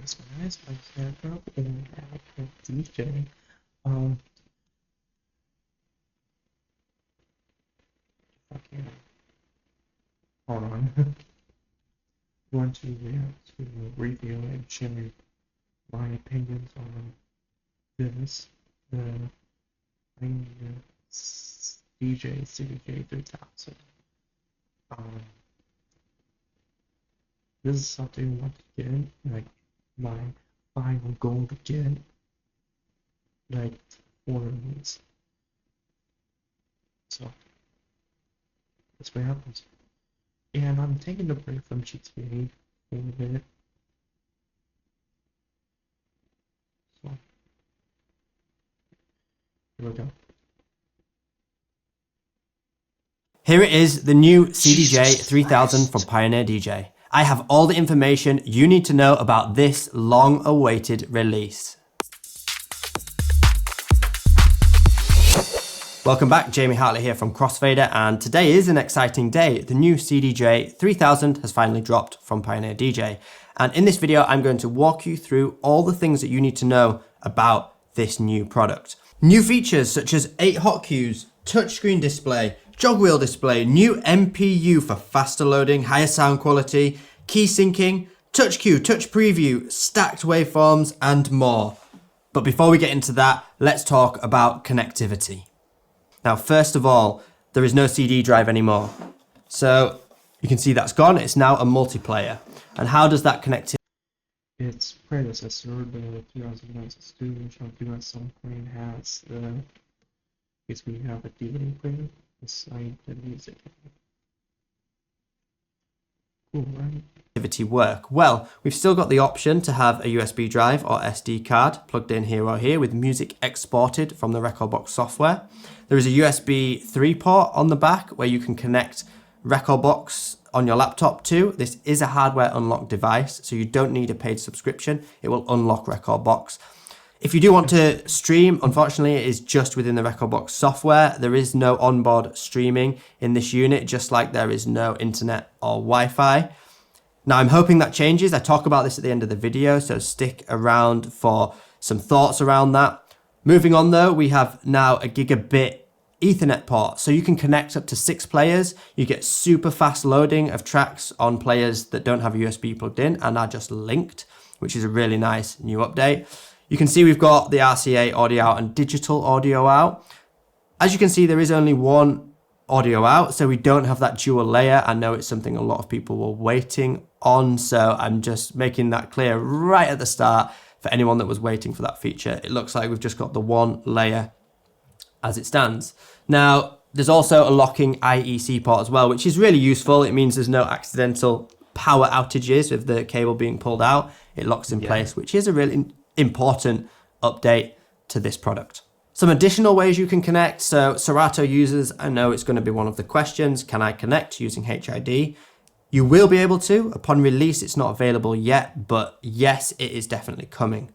guys, my name is Pioneer DJ. Okay, hold on. I want to review and share my opinions on this, the Pioneer DJ CDJ 3000. This is something I want to get, like my final goal to get, like 4 minutes. So that's what happens. And I'm taking a break from GTA for a bit. So here we go. Here it is, the new CDJ 3000 from Pioneer DJ. I have all the information you need to know about this long-awaited release. Welcome back, Jamie Hartley here from Crossfader, and today is an exciting day. The new CDJ 3000 has finally dropped from Pioneer DJ. And in this video, I'm going to walk you through all the things that you need to know about this new product. New features such as 8 hotkeys, touchscreen display, jog wheel display, new MPU for faster loading, higher sound quality, key syncing, touch cue, touch preview, stacked waveforms, and more. But before we get into that, let's talk about connectivity. Now, first of all, there is no CD drive anymore. So you can see that's gone. It's now a multiplayer. And how does that connectivity? Its predecessor, the 2002, which on some point has the, because we have a DVD player beside the music. Cool, right? Work? Well, we've still got the option to have a USB drive or SD card plugged in here or here with music exported from the Rekordbox software. There is a USB 3 port on the back where you can connect Rekordbox on your laptop too. This is a hardware unlocked device, so you don't need a paid subscription. It will unlock Rekordbox. If you do want to stream, unfortunately, it is just within the Rekordbox software. There is no onboard streaming in this unit, just like there is no internet or Wi-Fi. Now, I'm hoping that changes. I talk about this at the end of the video, so stick around for some thoughts around that. Moving on though, we have now a gigabit Ethernet port, so you can connect up to 6 players. You get super fast loading of tracks on players that don't have a USB plugged in and are just linked, which is a really nice new update. You can see we've got the RCA audio out and digital audio out. As you can see, there is only one audio out, so we don't have that dual layer. I know it's something a lot of people were waiting on, so I'm just making that clear right at the start for anyone that was waiting for that feature. It looks like we've just got the one layer as it stands. Now, there's also a locking IEC port as well, which is really useful. It means there's no accidental power outages with the cable being pulled out. It locks in place, which is a really important update to this product. Some additional ways you can connect. So Serato users, I know it's going to be one of the questions. Can I connect using HID? You will be able to. Upon release, it's not available yet, but yes, it is definitely coming.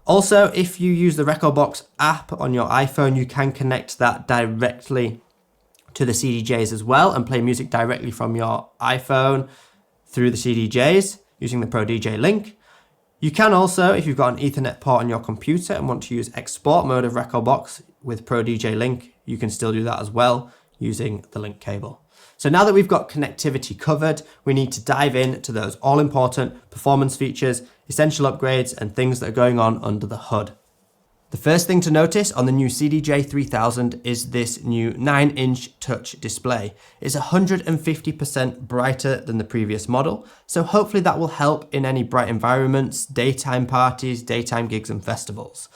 Also, if you use the Rekordbox app on your iPhone, you can connect that directly to the CDJs as well and play music directly from your iPhone through the CDJs using the Pro DJ link. You can also, if you've got an Ethernet port on your computer and want to use export mode of Rekordbox with Pro DJ Link, you can still do that as well using the link cable. So now that we've got connectivity covered, we need to dive into those all-important performance features, essential upgrades, and things that are going on under the hood. The first thing to notice on the new CDJ 3000 is this new 9-inch touch display. It's 150% brighter than the previous model, so hopefully that will help in any bright environments, daytime parties, daytime gigs and festivals.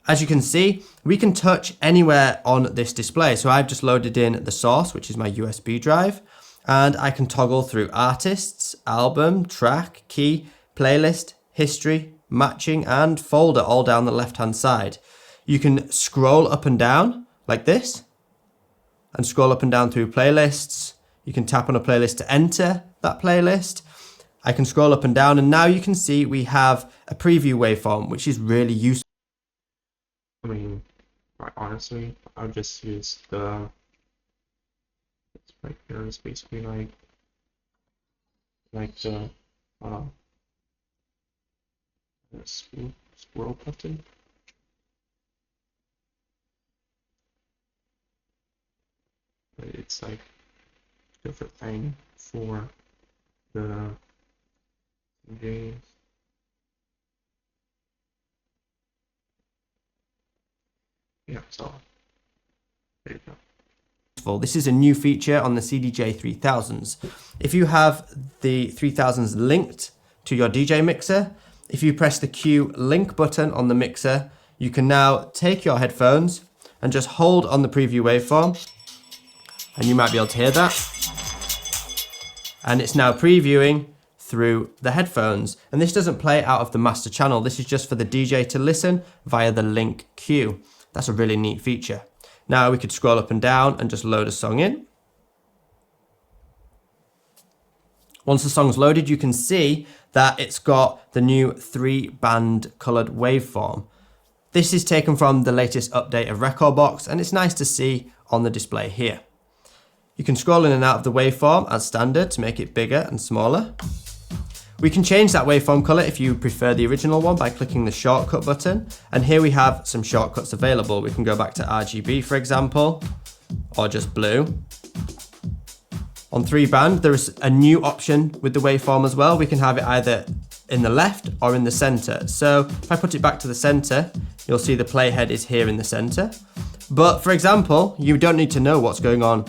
As you can see, we can touch anywhere on this display. So I've just loaded in the source, which is my USB drive, and I can toggle through artists, album, track, key, playlist, history, matching, and folder all down the left-hand side. You can scroll up and down like this, and scroll up and down through playlists. You can tap on a playlist to enter that playlist. I can scroll up and down, and now you can see we have a preview waveform, which is really useful. I mean, honestly, I'll just use the, it's right here, it's basically like the, scroll button. But it's like a different thing for the James. Yeah, so there you go. This is a new feature on the CDJ 3000s. If you have the 3000s linked to your DJ mixer, if you press the Q link button on the mixer, you can now take your headphones and just hold on the preview waveform, and you might be able to hear that. And it's now previewing through the headphones. And this doesn't play out of the master channel. This is just for the DJ to listen via the link queue. That's a really neat feature. Now we could scroll up and down and just load a song in. Once the song's loaded, you can see that it's got the new 3-band colored waveform. This is taken from the latest update of Rekordbox, and it's nice to see on the display here. You can scroll in and out of the waveform as standard to make it bigger and smaller. We can change that waveform color if you prefer the original one by clicking the shortcut button. And here we have some shortcuts available. We can go back to RGB, for example, or just blue. On 3-band, there is a new option with the waveform as well. We can have it either in the left or in the center. So if I put it back to the center, you'll see the playhead is here in the center. But for example, you don't need to know what's going on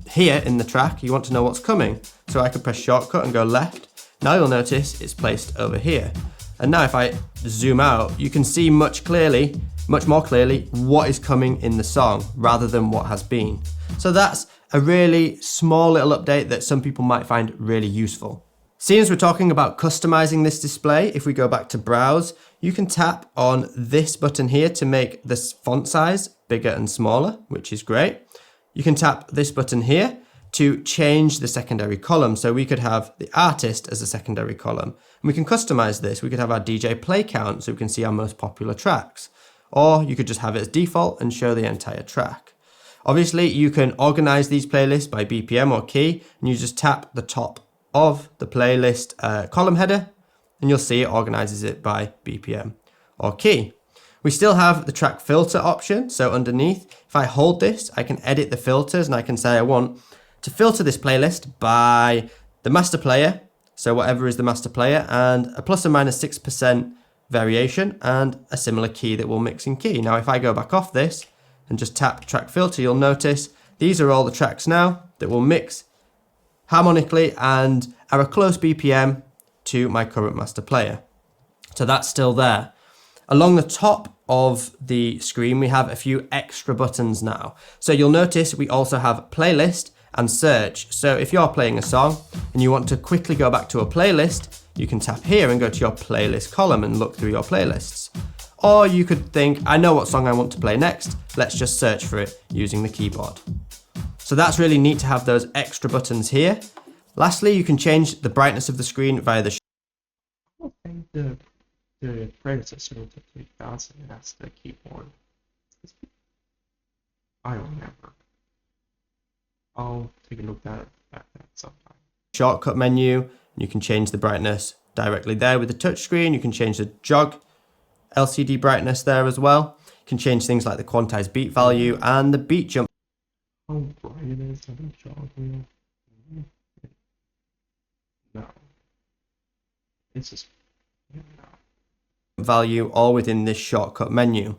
here in the track. You want to know what's coming. So I could press shortcut and go left. Now you'll notice it's placed over here. And now if I zoom out, you can see much more clearly what is coming in the song rather than what has been. So that's a really small little update that some people might find really useful. Seeing as we're talking about customizing this display, if we go back to browse, you can tap on this button here to make this font size bigger and smaller, which is great. You can tap this button here to change the secondary column. So we could have the artist as a secondary column. And we can customize this. We could have our DJ play count so we can see our most popular tracks. Or you could just have it as default and show the entire track. Obviously, you can organize these playlists by BPM or key, and you just tap the top of the playlist column header, and you'll see it organizes it by BPM or key. We still have the track filter option. So underneath, if I hold this, I can edit the filters, and I can say I want to filter this playlist by the master player, so whatever is the master player, and a plus or minus 6% variation, and a similar key that will mix in key. Now if I go back off this and just tap track filter, you'll notice these are all the tracks now that will mix harmonically and are a close BPM to my current master player. So that's still there. Along the top of the screen, we have a few extra buttons now. So you'll notice we also have playlist and search. So if you're playing a song and you want to quickly go back to a playlist, you can tap here and go to your playlist column and look through your playlists. Or you could think, I know what song I want to play next, let's just search for it using the keyboard. So that's really neat to have those extra buttons here. Lastly, you can change the brightness of the screen via the I don't think the predecessor of the 3000 has the keyboard. I don't remember. I'll take a look at that sometime. shortcut menu. You can change the brightness directly there with the touchscreen. You can change the jog LCD brightness there as well. You can change things like the quantized beat value and the beat jump. How bright it is on the jog wheel. No. It's just, no. Value all within this shortcut menu.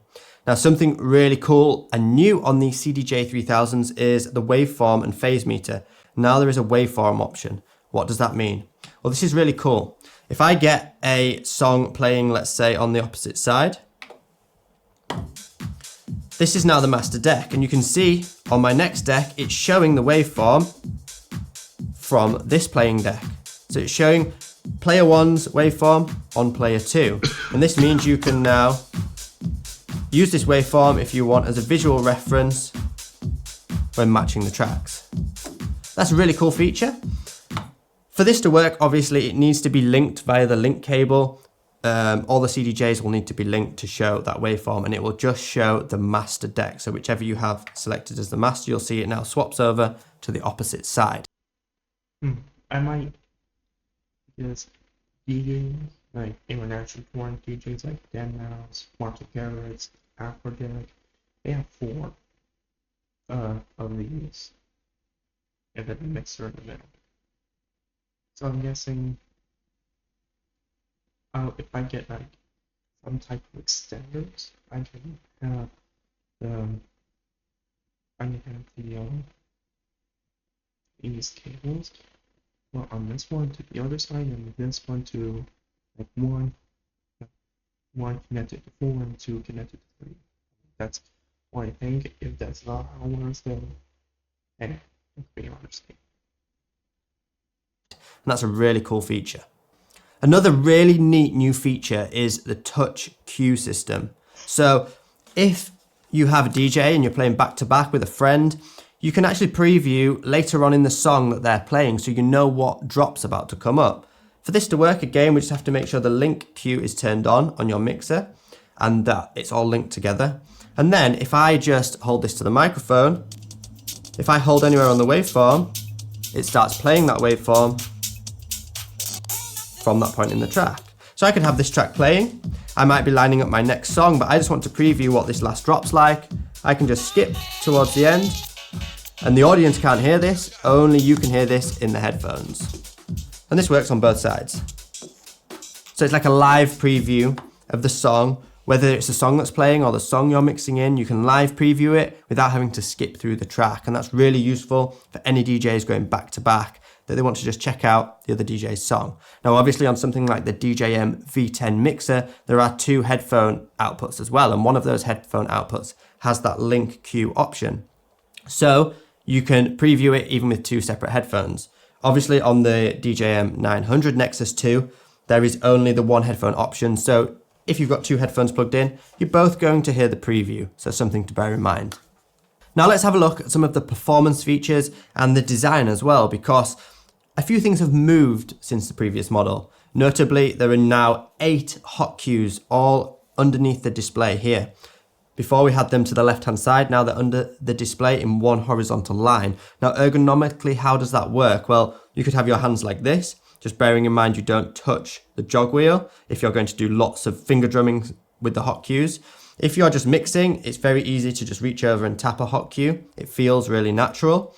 Now something really cool and new on the CDJ 3000s is the waveform and phase meter. Now there is a waveform option. What does that mean? Well, this is really cool. If I get a song playing, let's say on the opposite side, this is now the master deck, and you can see on my next deck it's showing the waveform from this playing deck. So it's showing player 1's waveform on player 2, and this means you can now use this waveform if you want as a visual reference when matching the tracks. That's a really cool feature. For this to work, obviously it needs to be linked via the link cable. All the CDJs will need to be linked to show that waveform, and it will just show the master deck. So whichever you have selected as the master, you'll see it now swaps over to the opposite side. I might just DJing like international foreign DJs like Dan Mouse, Marshall Garrett's, Afrojack. They have 4 of these, and then the mixer in the middle. So I'm guessing if I get like some type of extenders, I can have the these cables. Well, on this one to the other side, and this one to like one connected to 4 and 2 connected to 3. That's what I think. If that's not how it works, then it could be honestly. And that's a really cool feature. Another really neat new feature is the touch cue system. So if you have a DJ and you're playing back to back with a friend, you can actually preview later on in the song that they're playing so you know what drop's about to come up. For this to work, again, we just have to make sure the link queue is turned on your mixer and that it's all linked together. And then if I just hold this to the microphone, if I hold anywhere on the waveform, it starts playing that waveform from that point in the track. So I could have this track playing, I might be lining up my next song, but I just want to preview what this last drop's like. I can just skip towards the end, and the audience can't hear this, only you can hear this in the headphones. And this works on both sides. So it's like a live preview of the song, whether it's the song that's playing or the song you're mixing in, you can live preview it without having to skip through the track. And that's really useful for any DJs going back to back that they want to just check out the other DJ's song. Now, obviously on something like the DJM V10 mixer, there are 2 headphone outputs as well. And one of those headphone outputs has that link queue option. So you can preview it even with 2 separate headphones. Obviously on the DJM 900 Nexus 2, there is only the 1 headphone option. So if you've got 2 headphones plugged in, you're both going to hear the preview. So something to bear in mind. Now let's have a look at some of the performance features and the design as well, because a few things have moved since the previous model. Notably, there are now 8 hot cues all underneath the display here. Before we had them to the left-hand side, now they're under the display in one horizontal line. Now ergonomically, how does that work? Well, you could have your hands like this, just bearing in mind you don't touch the jog wheel if you're going to do lots of finger drumming with the hot cues. If you're just mixing, it's very easy to just reach over and tap a hot cue. It feels really natural.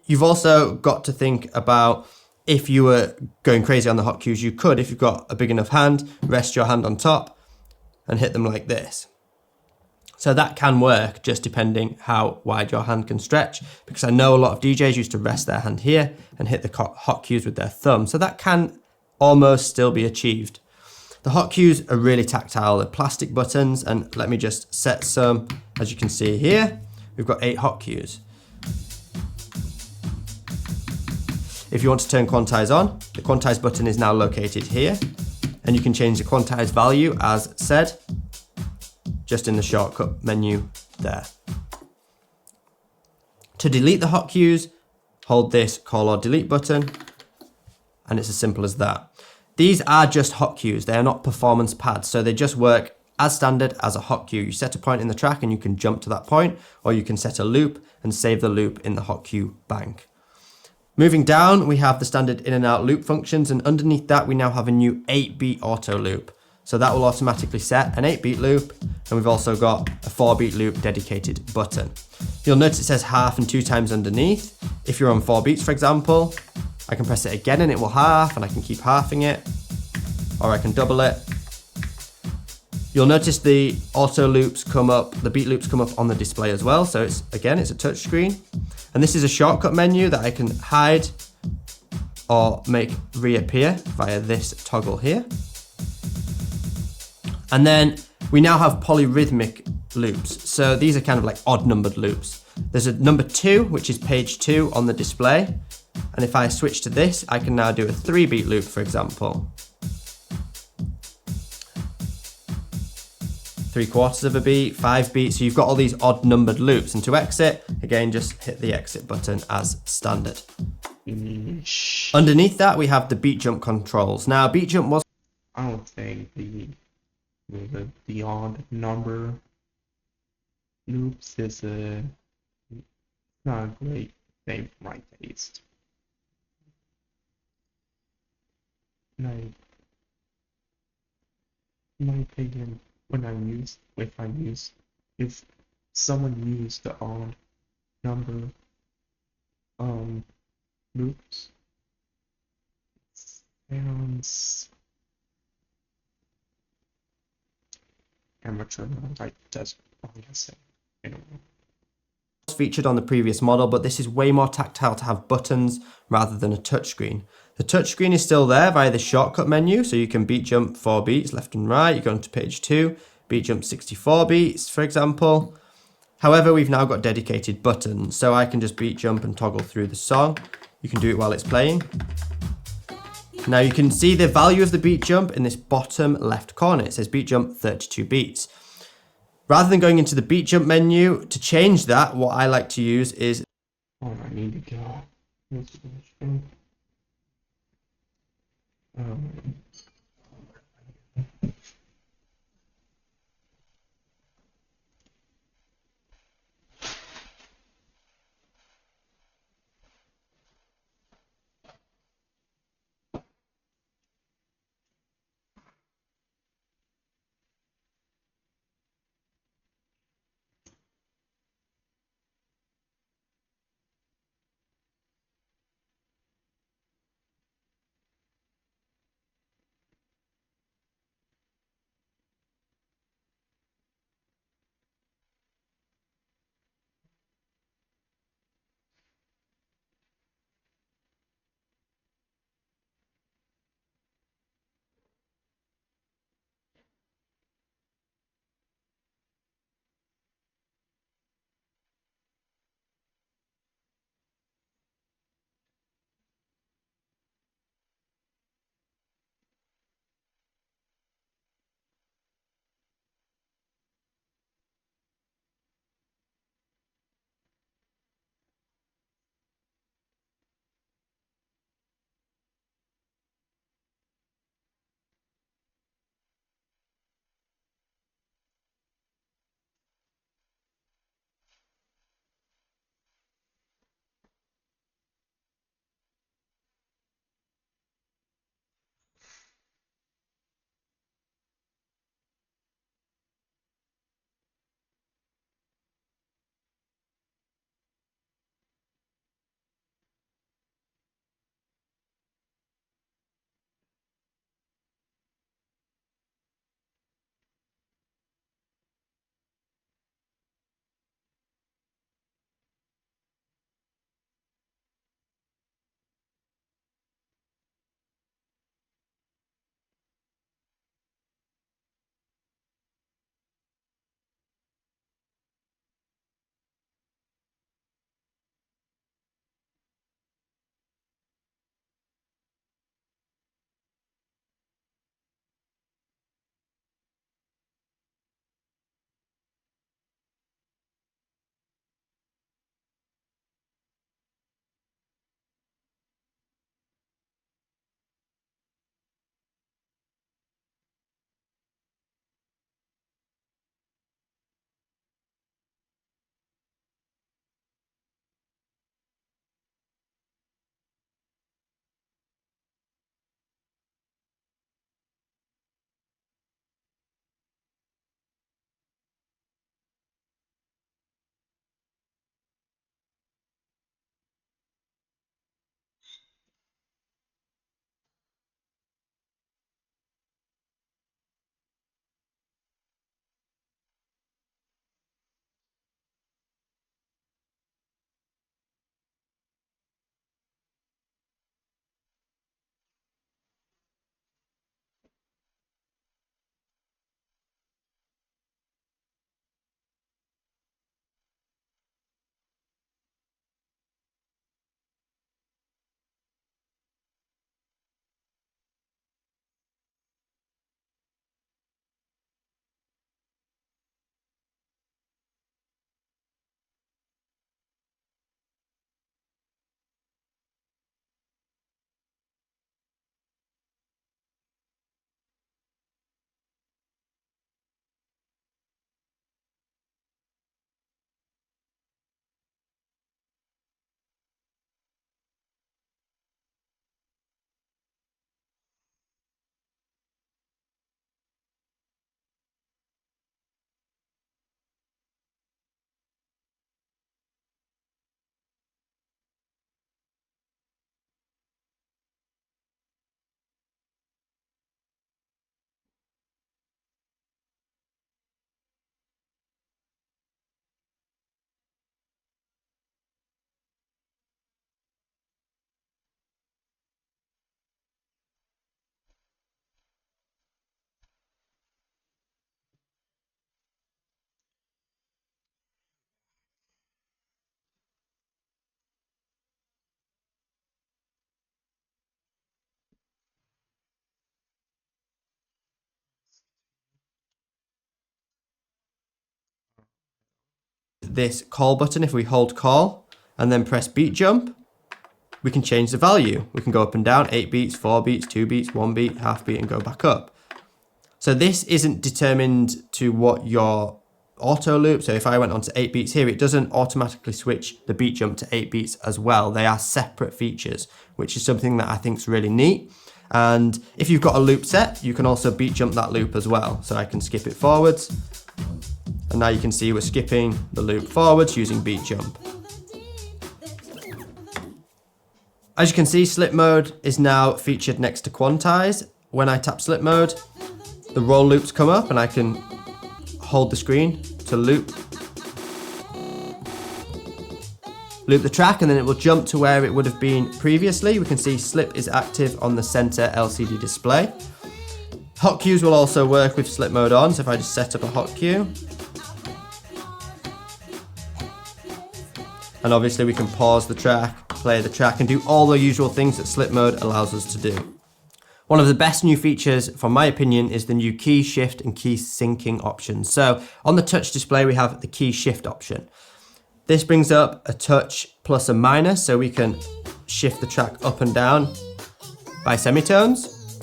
You've also got to think about if you were going crazy on the hot cues, you could, if you've got a big enough hand, rest your hand on top and hit them like this. So that can work just depending how wide your hand can stretch, because I know a lot of DJs used to rest their hand here and hit the hot cues with their thumb. So that can almost still be achieved. The hot cues are really tactile, they're plastic buttons, and let me just set some. As you can see here, we've got 8 hot cues. If you want to turn quantize on, the quantize button is now located here, and you can change the quantize value as said, just in the shortcut menu there. To delete the hot cues, hold this call or delete button, and it's as simple as that. These are just hot cues, they are not performance pads, so they just work as standard as a hot cue. You set a point in the track and you can jump to that point, or you can set a loop and save the loop in the hot cue bank. Moving down, we have the standard in and out loop functions, and underneath that we now have a new 8-beat auto loop. So that will automatically set an 8-beat loop, and we've also got a 4-beat loop dedicated button. You'll notice it says half and 2 times underneath. If you're on 4 beats, for example, I can press it again and it will half, and I can keep halving it, or I can double it. You'll notice the auto loops come up, the beat loops come up on the display as well. So it's a touch screen. And this is a shortcut menu that I can hide or make reappear via this toggle here. And then we now have polyrhythmic loops. So these are kind of like odd numbered loops. There's a number 2, which is page 2 on the display. And if I switch to this, I can now do a 3-beat loop, for example. 3/4 of a beat, 5 beats, so you've got all these odd numbered loops. And to exit, again, just hit the exit button as standard. Underneath that, we have the beat jump controls. Now, beat jump was... I don't think the odd number loops is not a great thing for my taste. Like, in my opinion, if someone used the odd number loops, sounds amateur, like does all I say. I don't know. Featured on the previous model, but this is way more tactile to have buttons rather than a touchscreen. The touchscreen is still there via the shortcut menu, so you can beat jump 4 beats left and right. You go into page 2, beat jump 64 beats, for example. However, we've now got dedicated buttons, so I can just beat jump and toggle through the song. You can do it while it's playing. Now you can see the value of the beat jump in this bottom left corner. It says beat jump 32 beats. Rather than going into the beat jump menu, to change that, what I like to use is... Oh, I need to go. Um, this call button, if we hold call and then press beat jump, we can change the value. We can go up and down, 8 beats, 4 beats, 2 beats, 1 beat, half beat, and go back up. So this isn't determined to what your auto loop. So if I went on to 8 beats here, it doesn't automatically switch the beat jump to 8 beats as well. They are separate features, which is something that I think is really neat. And if you've got a loop set, you can also beat jump that loop as well. So I can skip it forwards. And now you can see we're skipping the loop forwards using beat jump. As you can see, slip mode is now featured next to quantize. When I tap slip mode, the roll loops come up and I can hold the screen to loop the track, and then it will jump to where it would have been previously. We can see slip is active on the center LCD display. Hot cues will also work with slip mode on, so if I just set up a hot cue, and obviously we can pause the track, play the track, and do all the usual things that slip mode allows us to do. One of the best new features, from my opinion, is the new key shift and key syncing options. So on the touch display, we have the key shift option. This brings up a touch plus a minus, so we can shift the track up and down by semitones.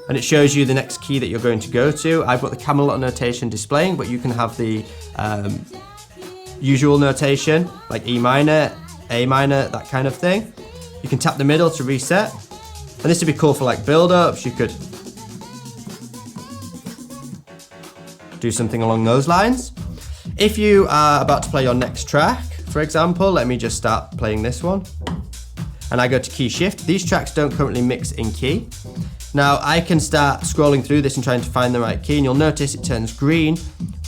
And it shows you the next key that you're going to go to. I've got the Camelot notation displaying, but you can have the usual notation, like E minor, A minor, that kind of thing. You can tap the middle to reset. And this would be cool for like build-ups. You could do something along those lines. If you are about to play your next track, for example, let me just start playing this one. And I go to key shift. These tracks don't currently mix in key. Now I can start scrolling through this and trying to find the right key, and you'll notice it turns green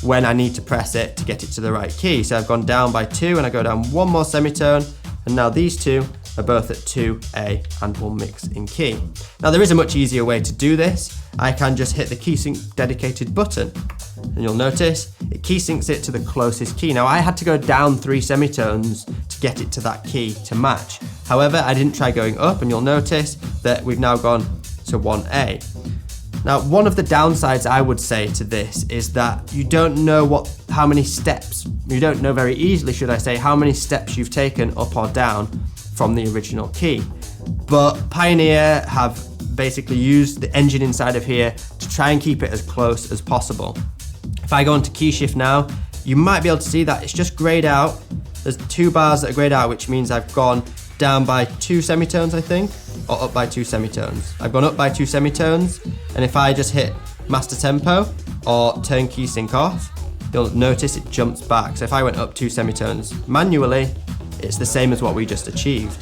when I need to press it to get it to the right key. So I've gone down by 2 and I go down 1 more semitone, and now these two are both at 2A and will mix in key. Now there is a much easier way to do this. I can just hit the key sync dedicated button, and you'll notice it key syncs it to the closest key. Now I had to go down 3 semitones to get it to that key to match. However, I didn't try going up, and you'll notice that we've now gone to 1A. Now, one of the downsides I would say to this is that you don't know how many steps, you don't know very easily, should I say, how many steps you've taken up or down from the original key. But Pioneer have basically used the engine inside of here to try and keep it as close as possible. If I go into key shift now, you might be able to see that it's just grayed out. There's 2 bars that are grayed out, which means I've gone down by 2 semitones, I think, or up by 2 semitones. I've gone up by 2 semitones, and if I just hit master tempo or turn key sync off, you'll notice it jumps back. So if I went up 2 semitones manually, it's the same as what we just achieved.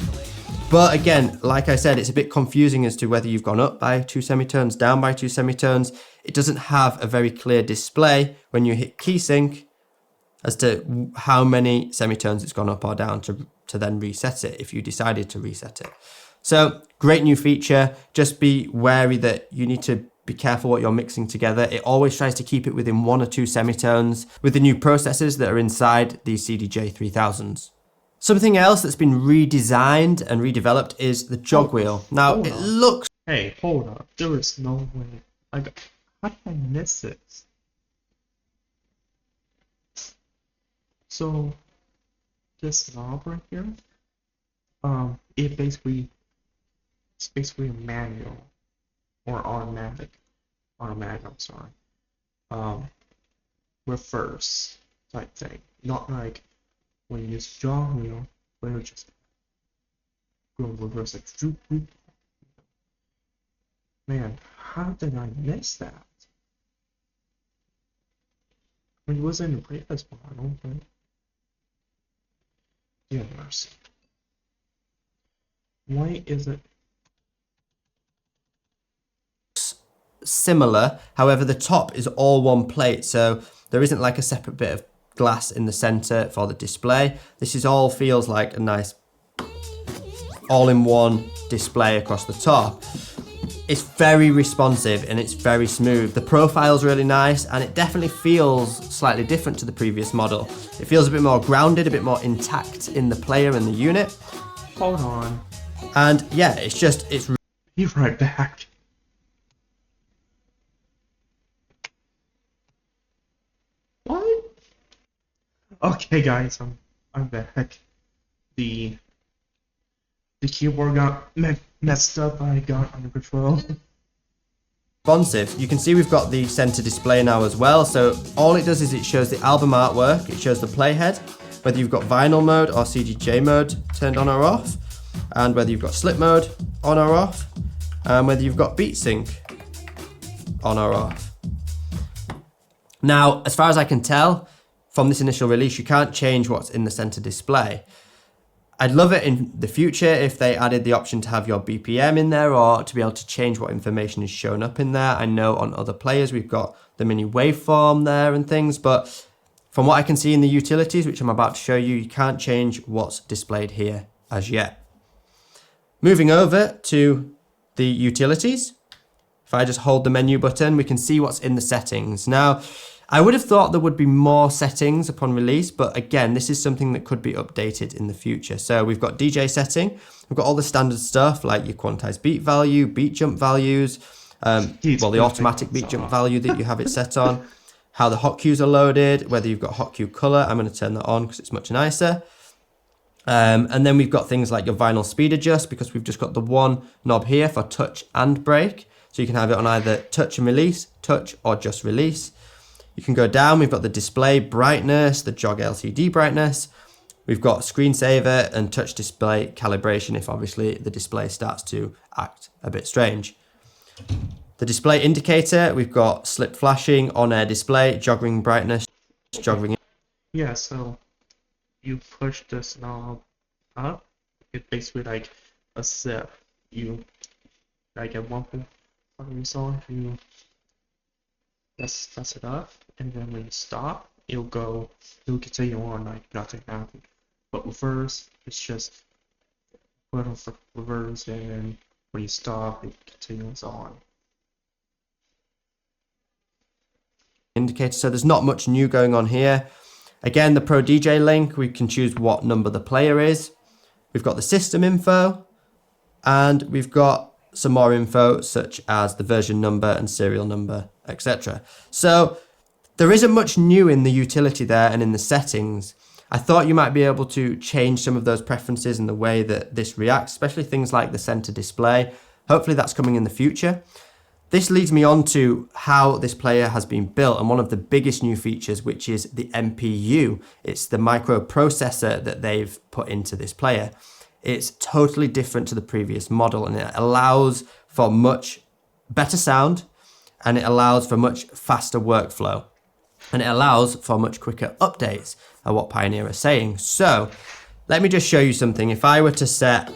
But again, like I said, it's a bit confusing as to whether you've gone up by 2 semitones, down by 2 semitones. It doesn't have a very clear display when you hit key sync as to how many semitones it's gone up or down to then reset it if you decided to reset it. So great new feature. Just be wary that you need to be careful what you're mixing together. It always tries to keep it within 1 or 2 semitones with the new processors that are inside these CDJ 3000s. Something else that's been redesigned and redeveloped is the jog wheel. Now it looks... Hey, hold up. There is no way. How did I miss it? So, this knob right here, it's basically a manual or automatic, I'm sorry, reverse type thing. Not like when you use jog wheel, where it just go reverse like zoop, zoop. Man, how did I miss that? I mean, it was in the previous model, but yeah, mercy. Why is it similar? However, the top is all one plate, so there isn't like a separate bit of glass in the center for the display. This is all feels like a nice all-in-one display across the top. It's very responsive and it's very smooth. The profile's really nice, and it definitely feels slightly different to the previous model. It feels a bit more grounded, a bit more intact in the player and the unit. Hold on. And yeah, it's Be right back. What? Okay, guys, I'm back. The keyboard got messed up. I got under control. Responsive. You can see we've got the center display now as well. So all it does is it shows the album artwork, it shows the playhead, whether you've got vinyl mode or CDJ mode turned on or off, and whether you've got slip mode on or off, and whether you've got beat sync on or off. Now, as far as I can tell from this initial release, you can't change what's in the center display. I'd love it in the future if they added the option to have your BPM in there or to be able to change what information is shown up in there. I know on other players we've got the mini waveform there and things, but from what I can see in the utilities, which I'm about to show you, you can't change what's displayed here as yet. Moving over to the utilities, if I just hold the menu button, we can see what's in the settings. Now, I would have thought there would be more settings upon release, but again, this is something that could be updated in the future. So we've got DJ setting, we've got all the standard stuff like your quantized beat value, beat jump values, the automatic beat jump value that you have it set on, how the hot cues are loaded, whether you've got hot cue color. I'm going to turn that on because it's much nicer. And then we've got things like your vinyl speed adjust, because we've just got the one knob here for touch and break. So you can have it on either touch and release, touch or just release. You can go down, we've got the display brightness, the jog LCD brightness. We've got screensaver and touch display calibration if obviously the display starts to act a bit strange. The display indicator, we've got slip flashing, on-air display, jog ring brightness, jog ring. Yeah, so you push this knob up, it's basically like a zip. You, like at one point, you saw, you that's it up, and then when you stop, it'll continue on like nothing happened. But reverse, it's just put on for reverse, and when you stop, it continues on. Indicator, so there's not much new going on here. Again, the Pro DJ link, we can choose what number the player is. We've got the system info, and we've got some more info such as the version number and serial number, etc. So there isn't much new in the utility there and in the settings. I thought you might be able to change some of those preferences in the way that this reacts, especially things like the center display. Hopefully that's coming in the future. This leads me on to how this player has been built, and one of the biggest new features, which is the MPU. It's the microprocessor that they've put into this player. It's totally different to the previous model, and it allows for much better sound, and it allows for much faster workflow, and it allows for much quicker updates are what Pioneer are saying. So let me just show you something. If I were to set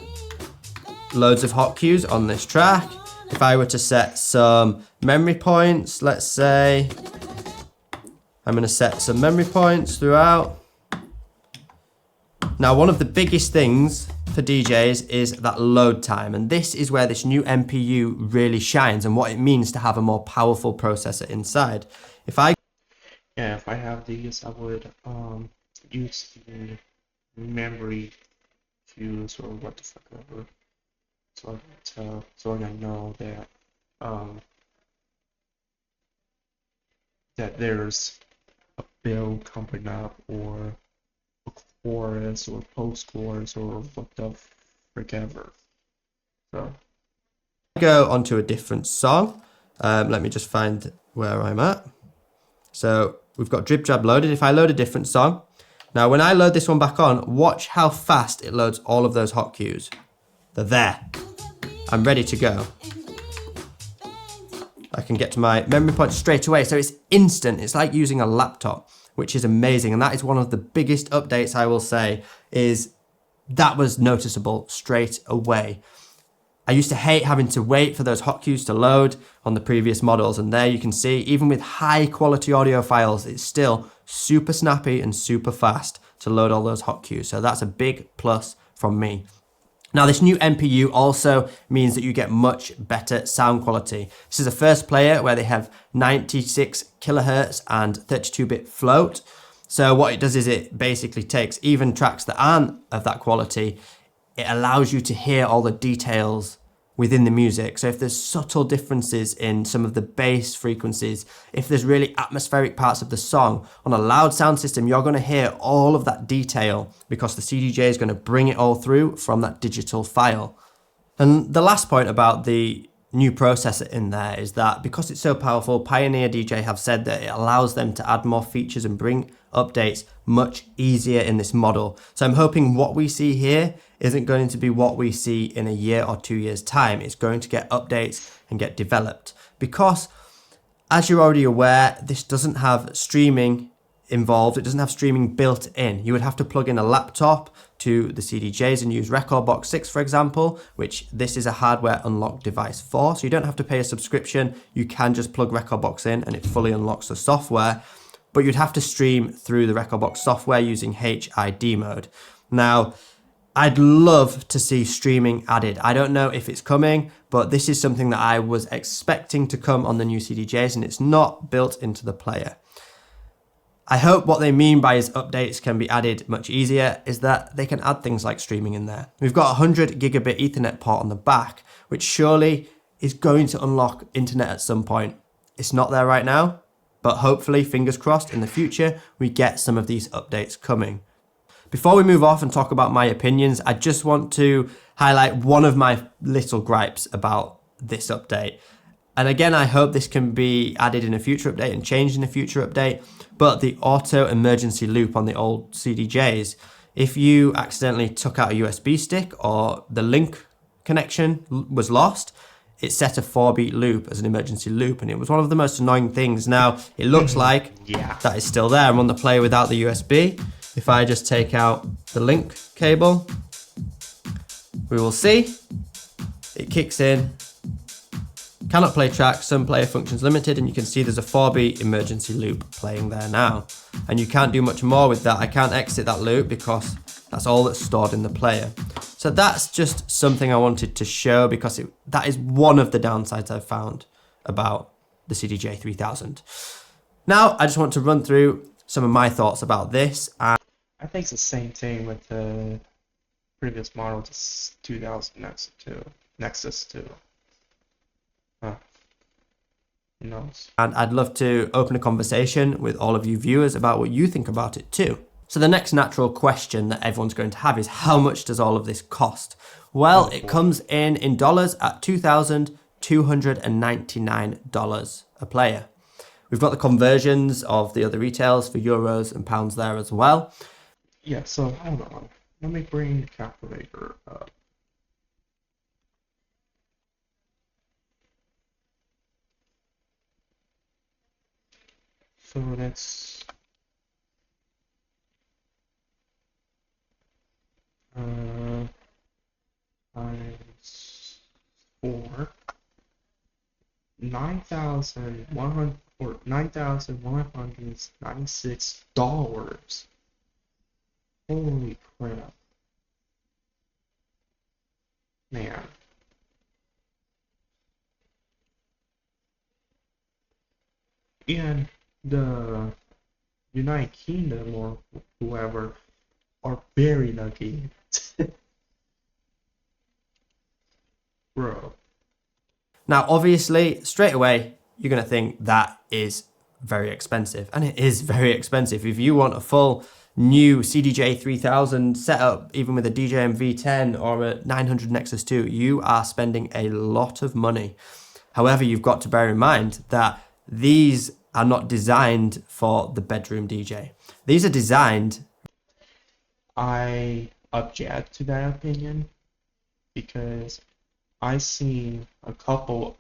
loads of hot cues on this track, if I were to set some memory points, let's say, I'm going to set some memory points throughout. Now, one of the biggest things for DJs is that load time, and this is where this new MPU really shines and what it means to have a more powerful processor inside. If I have these, I would use the memory cues or what the fuck ever, so I know that that there's a build coming up, or a chorus or post-chorus or what the frick ever. So go onto a different song. Let me just find where I'm at. So we've got Drip Drab loaded. If I load a different song, now when I load this one back on, watch how fast it loads all of those hot cues. They're there. I'm ready to go. I can get to my memory point straight away. So it's instant. It's like using a laptop, which is amazing. And that is one of the biggest updates, I will say, is that was noticeable straight away. I used to hate having to wait for those hot cues to load on the previous models. And there you can see, even with high quality audio files, it's still super snappy and super fast to load all those hot cues. So that's a big plus from me. Now, this new MPU also means that you get much better sound quality. This is a first player where they have 96 kilohertz and 32-bit float. So what it does is it basically takes even tracks that aren't of that quality. It allows you to hear all the details within the music. So if there's subtle differences in some of the bass frequencies, if there's really atmospheric parts of the song, on a loud sound system, you're going to hear all of that detail because the CDJ is going to bring it all through from that digital file. And the last point about the new processor in there is that because it's so powerful, Pioneer DJ have said that it allows them to add more features and bring updates much easier in this model. So I'm hoping what we see here isn't going to be what we see in a year or 2 years time. It's going to get updates and get developed because, as you're already aware, this doesn't have streaming involved. It doesn't have streaming built in. You would have to plug in a laptop to the CDJs and use Rekordbox 6, for example, which this is a hardware unlocked device for. So you don't have to pay a subscription. You can just plug Rekordbox in and it fully unlocks the software. But you'd have to stream through the Rekordbox software using HID mode. Now, I'd love to see streaming added. I don't know if it's coming, but this is something that I was expecting to come on the new CDJs and it's not built into the player. I hope what they mean by his updates can be added much easier is that they can add things like streaming in there. We've got a 100 gigabit Ethernet port on the back, which surely is going to unlock internet at some point. It's not there right now, but hopefully, fingers crossed, in the future, we get some of these updates coming. Before we move off and talk about my opinions, I just want to highlight one of my little gripes about this update. And again, I hope this can be added in a future update and changed in a future update. But the auto emergency loop on the old CDJs, if you accidentally took out a USB stick or the link connection was lost, it set a 4-beat loop as an emergency loop. And it was one of the most annoying things. Now, it looks like that is still there. I'm on the player without the USB. If I just take out the link cable, we will see it kicks in. Cannot play tracks, some player functions limited, and you can see there's a 4-beat emergency loop playing there now. And you can't do much more with that. I can't exit that loop because that's all that's stored in the player. So that's just something I wanted to show because that is one of the downsides I've found about the CDJ 3000. Now, I just want to run through some of my thoughts about this. I think it's the same thing with the previous model, the 2000 Nexus 2. Who knows? And I'd love to open a conversation with all of you viewers about what you think about it too. So the next natural question that everyone's going to have is how much does all of this cost? Well, it comes in dollars at $2,299 a player. We've got the conversions of the other retails for euros and pounds there as well. Yeah, so hold on. Let me bring the calculator up. So that's times 4, $9,196. Holy crap, man! And the United Kingdom or whoever are very lucky. Bro. Now, obviously, straight away, you're going to think that is very expensive. And it is very expensive. If you want a full new CDJ 3000 setup, even with a DJM V10 or a 900 Nexus 2, you are spending a lot of money. However, you've got to bear in mind that these are not designed for the bedroom DJ. These are designed... I object to that opinion because I've seen a couple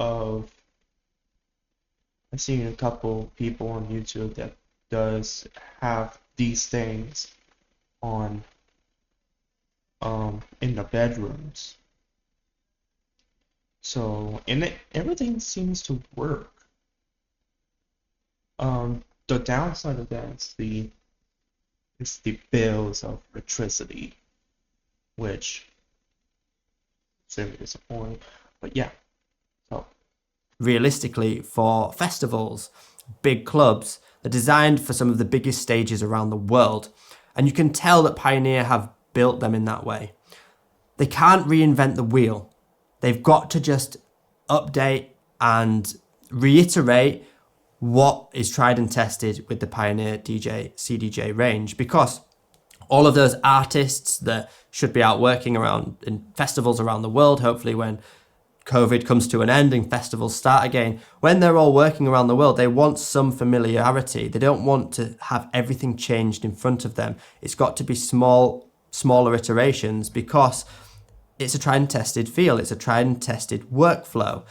people on YouTube that does have these things on in the bedrooms. So everything seems to work. The downside of that is the bills of electricity, which is very disappointing. But yeah, so realistically, for festivals, big clubs, they're designed for some of the biggest stages around the world, and you can tell that Pioneer have built them in that way. They can't reinvent the wheel. They've got to just update and reiterate what is tried and tested with the Pioneer DJ CDJ range, because all of those artists that should be out working around in festivals around the world, hopefully when COVID comes to an end and festivals start again, when they're all working around the world, they want some familiarity. They don't want to have everything changed in front of them. It's got to be smaller iterations, because it's a tried and tested feel. It's a tried and tested workflow.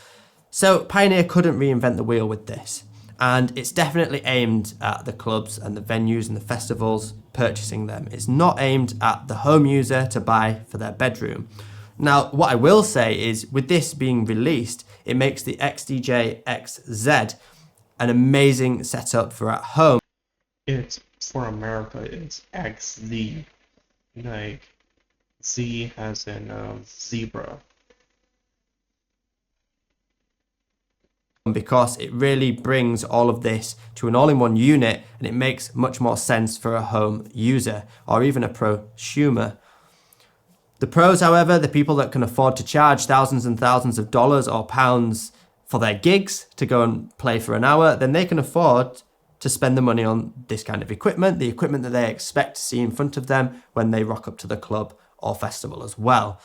So Pioneer couldn't reinvent the wheel with this. And it's definitely aimed at the clubs and the venues and the festivals purchasing them. It's not aimed at the home user to buy for their bedroom. Now, what I will say is, with this being released, it makes the XDJ XZ an amazing setup for at home. It's for America, it's XZ. Like, Z as in zebra. Because it really brings all of this to an all-in-one unit, and it makes much more sense for a home user or even a prosumer. The pros, however, the people that can afford to charge thousands and thousands of dollars or pounds for their gigs to go and play for an hour, then they can afford to spend the money on this kind of equipment, the equipment that they expect to see in front of them when they rock up to the club or festival as well.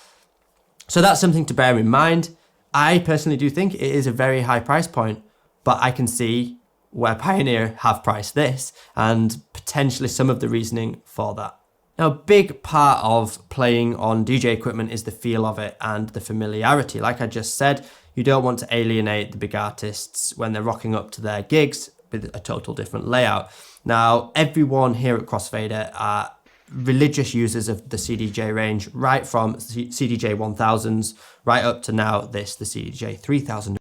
So that's something to bear in mind. I personally do think it is a very high price point, but I can see where Pioneer have priced this and potentially some of the reasoning for that. Now, a big part of playing on DJ equipment is the feel of it and the familiarity. Like I just said, you don't want to alienate the big artists when they're rocking up to their gigs with a total different layout. Now, everyone here at Crossfader are religious users of the CDJ range, right from CDJ 1000s right up to now the CDJ 3000.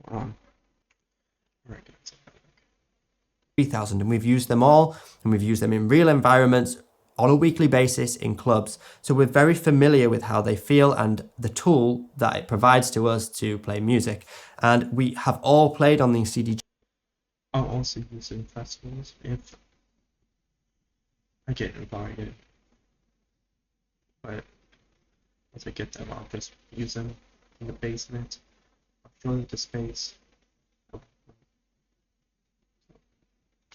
Right. 3000, and we've used them all, and we've used them in real environments on a weekly basis in clubs, so we're very familiar with how they feel and the tool that it provides to us to play music. And we have all played on these CDJ. I'll also use it in festivals if I get invited, but as I get them, I'll just use them in the basement. I'll fill the space.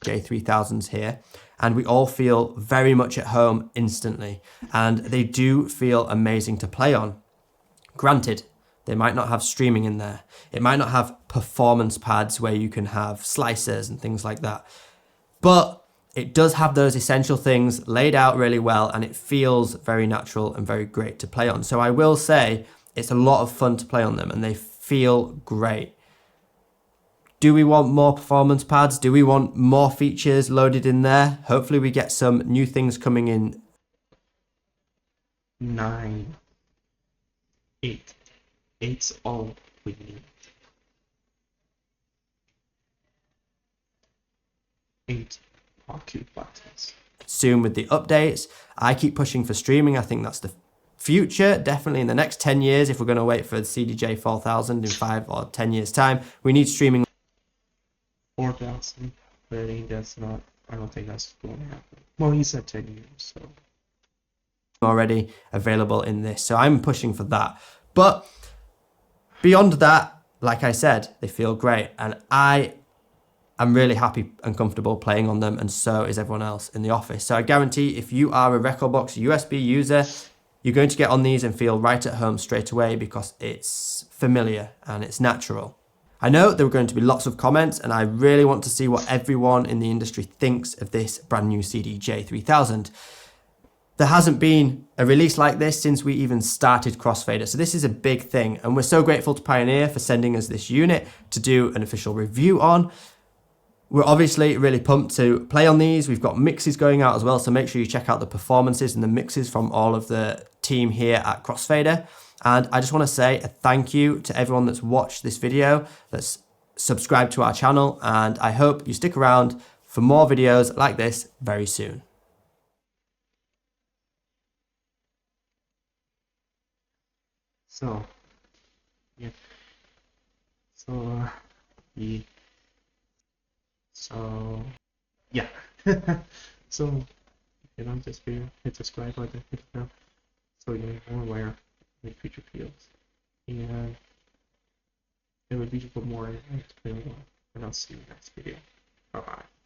J3000s here, and we all feel very much at home instantly, and they do feel amazing to play on. Granted, they might not have streaming in there. It might not have performance pads where you can have slicers and things like that, but it does have those essential things laid out really well, and it feels very natural and very great to play on. So I will say it's a lot of fun to play on them, and they feel great. Do we want more performance pads? Do we want more features loaded in there? Hopefully we get some new things coming in. 9, 8. 8's all we need. 8 are cute buttons. Soon with the updates. I keep pushing for streaming. I think that's the future, definitely in the next 10 years. If we're going to wait for the CDJ 4000 in 5 or 10 years time, we need streaming. 4,000, really, that's not, I don't think that's going to happen. Well, he said 10 years, so. Already available in this, so I'm pushing for that. But beyond that, like I said, they feel great, and I am really happy and comfortable playing on them, and so is everyone else in the office. So I guarantee if you are a Rekordbox USB user, you're going to get on these and feel right at home straight away, because it's familiar and it's natural. I know there are going to be lots of comments, and I really want to see what everyone in the industry thinks of this brand new CDJ 3000. There hasn't been a release like this since we even started Crossfader, so this is a big thing, and we're so grateful to Pioneer for sending us this unit to do an official review on. We're obviously really pumped to play on these. We've got mixes going out as well, so make sure you check out the performances and the mixes from all of the team here at Crossfader. And I just want to say a thank you to everyone that's watched this video, that's subscribed to our channel, and I hope you stick around for more videos like this very soon. So, yeah. So, yeah. So, if you like this video, hit subscribe button, hit the bell, so you're more aware like future fields. And it would be for more in the next video, and I'll see you in the next video. Bye bye.